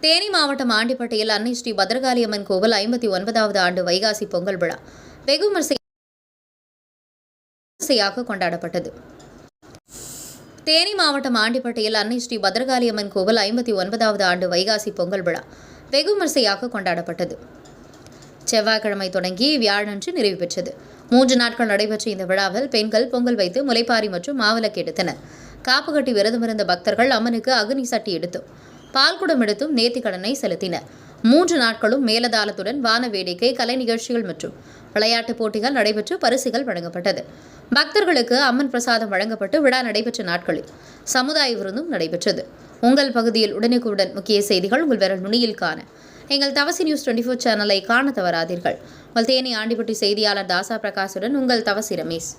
தேனி மாவட்டம் ஆண்டிப்பட்டியில் அன்னை ஸ்ரீ பத்ரகாளியம்மன் கோவில் 59வது ஆண்டு வைகாசி பொங்கல் விழா வெகு விமரிசையாக கொண்டாடப்பட்டது. தேனி மாவட்டம் ஆண்டிப்பட்டியில் அன்னை ஸ்ரீ பத்ரகாளியம்மன் கோவில் 59வது ஆண்டு வைகாசி பொங்கல் விழா வெகு விமரிசையாக கொண்டாடப்பட்டது. செவ்வாய்க்கிழமை தொடங்கி வியாழன்று நிறைவு பெற்றது. 3 நாட்கள் நடைபெற்ற இந்த விழாவில் பெண்கள் பொங்கல் வைத்து முளைப்பாரி மற்றும் மாவிளக்கு எடுத்தனர். காப்பு கட்டி விரதமிருந்த பக்தர்கள் அம்மனுக்கு அக்னி சட்டி எடுத்தும் பால்குடம் எடுத்தும் நேர்த்திக்கடனை செலுத்தினர். 3 நாட்களும் மேலதாளத்துடன் வான வேடிக்கை, கலை நிகழ்ச்சிகள் மற்றும் விளையாட்டுப் போட்டிகள் நடைபெற்று பரிசுகள் வழங்கப்பட்டது. பக்தர்களுக்கு அம்மன் பிரசாதம் வழங்கப்பட்டு விழா நடைபெற்ற நாட்களில் சமுதாய விருந்தும் நடைபெற்றது. உங்கள் பகுதியில் உடனுக்குடன் முக்கிய செய்திகள் உங்கள் விரல் நுனியில் காண எங்கள் தவசி நியூஸ் 24 சேனலை காண தவறாதீர்கள். உங்கள் தேனி ஆண்டிப்பட்டி செய்தியாளர் தாசா பிரகாஷுடன் உங்கள் தவசி ரமேஷ்.